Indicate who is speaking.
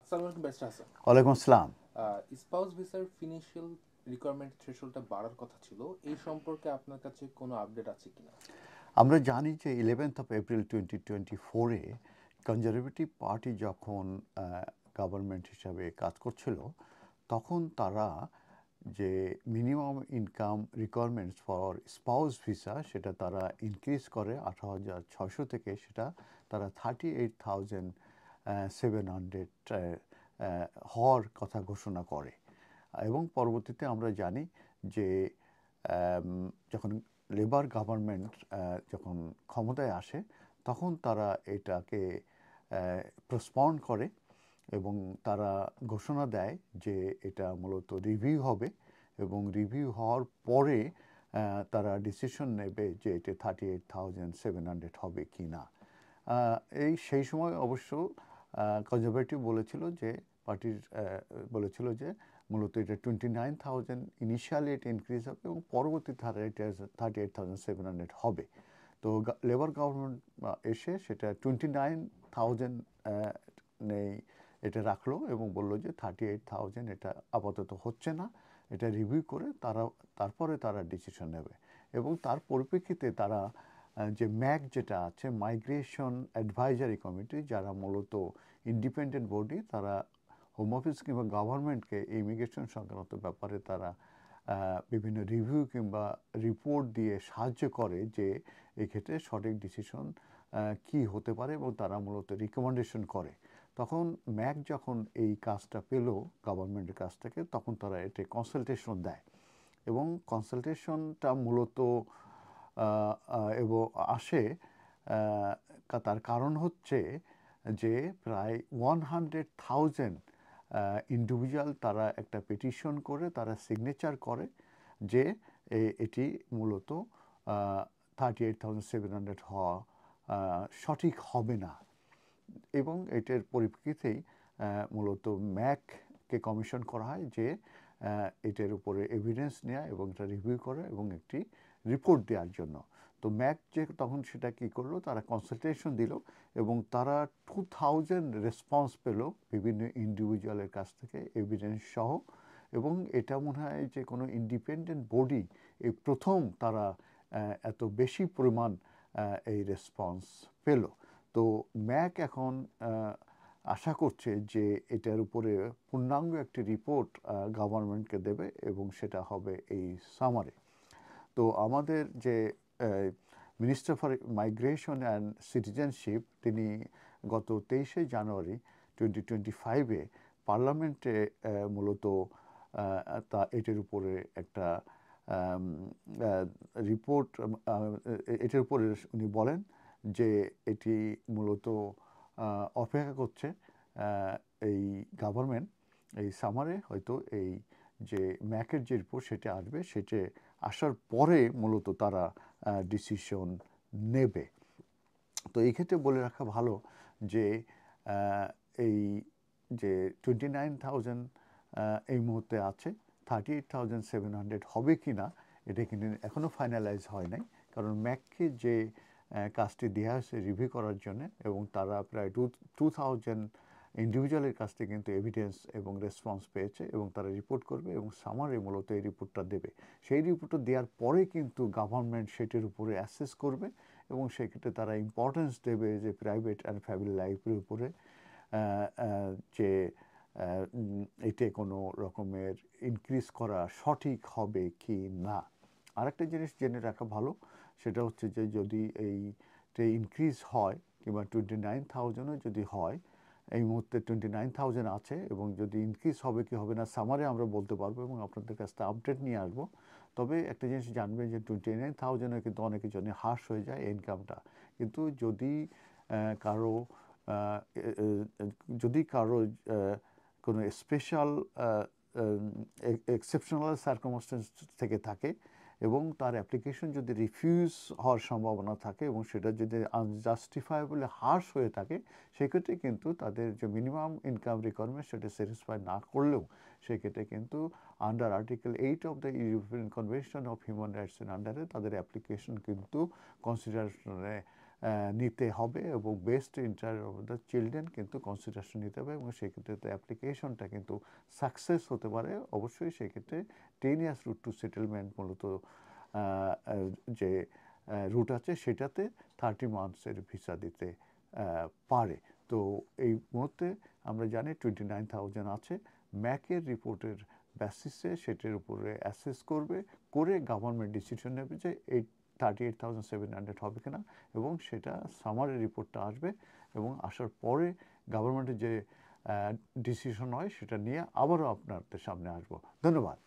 Speaker 1: আসসালামু আলাইকুম ব্যারিস্টার হাসান।
Speaker 2: ওয়ালাইকুম আসসালাম।
Speaker 1: স্পাউস ভিসার ফিনান্সিয়াল রিকোয়ারমেন্ট থ্রেশহোল্ডটা বাড়ার কথা ছিল, এই সম্পর্কে আপনার কাছে কোনো আপডেট আছে কিনা?
Speaker 2: আমরা জানি যে 11 এপ্রিল 2024-এ কনজারভেটিভ পার্টি যখন গভর্নমেন্ট হিসাবে কাজ করছিল, তখন তারা যে minimum income requirements for spouse visa সেটা তারা ইনক্রিজ করে 18,600 থেকে সেটা তারা 38,700 হওয়ার কথা ঘোষণা করে। এবং পরবর্তীতে আমরা জানি যে যখন লেবার গভর্নমেন্ট যখন ক্ষমতায় আসে তখন তারা এটাকে পোস্টপন্ড করে এবং তারা ঘোষণা দেয় যে এটা মূলত রিভিউ হবে এবং রিভিউ হওয়ার পরে তারা ডিসিশন নেবে যে এটা 38,700 হবে কি না। সেই সময় অবশ্য কনজারভেটিভ বলেছিল যে পার্টির বলেছিল যে মূলত এটা 29,000 ইনিশিয়ালি এটা ইনক্রিজ হবে এবং পরবর্তী 38,700 হবে। তো লেবার গভর্নমেন্ট এসে সেটা 29,000 নেই এটা রাখলো এবং বললো যে 38,000 এটা আপাতত হচ্ছে না, এটা রিভিউ করে তারপরে তারা ডিসিশন নেবে। এবং তার পরিপ্রেক্ষিতে তারা যে ম্যাক যেটা আছে, মাইগ্রেশন অ্যাডভাইজারি কমিটি, যারা মূলত ইন্ডিপেন্ডেন্ট বডি, তারা হোম অফিস কিংবা গভর্নমেন্টকে ইমিগ্রেশন সংক্রান্ত ব্যাপারে তারা বিভিন্ন রিভিউ কিংবা রিপোর্ট দিয়ে সাহায্য করে যে এক্ষেত্রে সঠিক ডিসিশন কি হতে পারে এবং তারা মূলত রিকমেন্ডেশন করে। তখন ম্যাক যখন এই কাজটা পেল গভর্নমেন্টের কাছ থেকে, তখন তারা এটা কনসালটেশন দেয় এবং কনসালটেশনটা মূলত এবং আসে তার কারণ হচ্ছে যে প্রায় 100,000 ইন্ডিভিজুয়াল তারা একটা পিটিশন করে তারা সিগনেচার করে যে এটি মূলত 38,700 হওয়া সঠিক হবে না। এবং এটার পরিপ্রেক্ষিতেই মূলত ম্যাককে কমিশন করা হয় যে এটার উপরে এভিডেন্স নেওয়া এবং এটা রিভিউ করা এবং একটি রিপোর্ট দেওয়ার জন্য। তো ম্যাক যে তখন সেটা কী করলো, তারা কনসালটেশন দিল এবং তারা 2,000 রেসপন্স পেল বিভিন্ন ইন্ডিভিজুয়ালের কাছ থেকে এভিডেন্স সহ। এবং এটা মনে হয় যে কোনো ইন্ডিপেন্ডেন্ট বডি এই প্রথম তারা এত বেশি পরিমাণ এই রেসপন্স পেল। তো ম্যাক এখন আশা করছে যে এটার উপরে পূর্ণাঙ্গ একটি রিপোর্ট গভর্নমেন্টকে দেবে এবং সেটা হবে এই সামারে। তো আমাদের যে minister for migration and citizenship, তিনি গত 23শে জানুয়ারি 2025-এ পার্লামেন্টে মূলত এটার উপরে একটা রিপোর্ট, এটার উপরে উনি বলেন যে এটি মূলত অপেক্ষা করছে এই গভর্নমেন্ট এই সামারে হয়তো এই যে ম্যাকের যে রিপোর্ট সেটা আসবে, সেটা আসার পরে মূলত তারা ডিসিশন নেবে। তো এই ক্ষেত্রে বলে রাখা ভালো যে এই যে 29,000 এই মুহূর্তে আছে, 38,700 হবে কি না এটা কিন্তু এখনও ফাইনালাইজ হয় নাই, কারণ ম্যাককে যে কাজটি দেওয়া হয়েছে রিভিউ করার জন্য এবং তারা প্রায় 2,000 ইন্ডিভিজুয়ালের কাছ থেকে কিন্তু এভিডেন্স এবং রেসপন্স পেয়েছে এবং তারা রিপোর্ট করবে এবং সামারে মূলত এই রিপোর্টটা দেবে। সেই রিপোর্টটা দেওয়ার পরে কিন্তু গভর্নমেন্ট সেটির উপরে অ্যাসেস করবে এবং সেক্ষেত্রে তারা ইম্পর্টেন্স দেবে যে প্রাইভেট অ্যান্ড ফ্যামিলি লাইফের উপরে যে এতে কোনো রকমের ইনক্রিজ করা সঠিক হবে কি না। আরেকটা জিনিস জেনে রাখা ভালো, সেটা হচ্ছে যে যদি এইটা ইনক্রিজ হয় কিংবা 29,000-ও যদি হয়, এই মুহূর্তে 29,000 আছে এবং যদি ইনক্রিজ হবে কি হবে না সামারে আমরা বলতে পারবো এবং আপনাদের কাছ থেকে আপডেট নিয়ে আসবো। তবে একটা জিনিস জানবেন যে 29,000-এ কিন্তু অনেকের জন্য হ্রাস হয়ে যায় ইনকামটা। কিন্তু কারো যদি কারো কোনো স্পেশাল এক্সেপশনাল সার্কামস্টেন্স থেকে থাকে এবং তার অ্যাপ্লিকেশন যদি রিফিউজ হওয়ার সম্ভাবনা থাকে এবং সেটা যদি আনজাস্টিফাইবলি হার্শ হয়ে থাকে, সেক্ষেত্রে কিন্তু তাদের যে মিনিমাম ইনকাম রিকোয়ারমেন্ট সেটা স্যাটিসফাই না করলেও সেক্ষেত্রে কিন্তু under article 8 of the European convention of human রাইটসের আন্ডারে তাদের অ্যাপ্লিকেশন কিন্তু কনসিডারেশনে নিতে হবে এবং best interest of the children কিন্তু কনসিডারেশন নিতে হবে এবং সেক্ষেত্রে অ্যাপ্লিকেশনটা কিন্তু সাকসেস হতে পারে অবশ্যই সেক্ষেত্রে 10 ইয়ার্স রুট টু সেটেলমেন্ট মূলত যে রুট আছে সেটাতে 30 মান্থসের ভিসা দিতে পারে। তো এই মুহূর্তে আমরা জানি 29,000 আছে। ম্যাকের রিপোর্টের বেসিসে সেটার উপরে অ্যাসেস করবে, করে গভর্নমেন্ট ডিসিশন নেবে যে এই 38,700 হবে কিনা এবং সেটা সামারি রিপোর্টটা আসবে এবং আসার পরে গভর্নমেন্টের যে ডিসিশন হয় সেটা নিয়ে আবারও আপনাদের সামনে আসবো। ধন্যবাদ।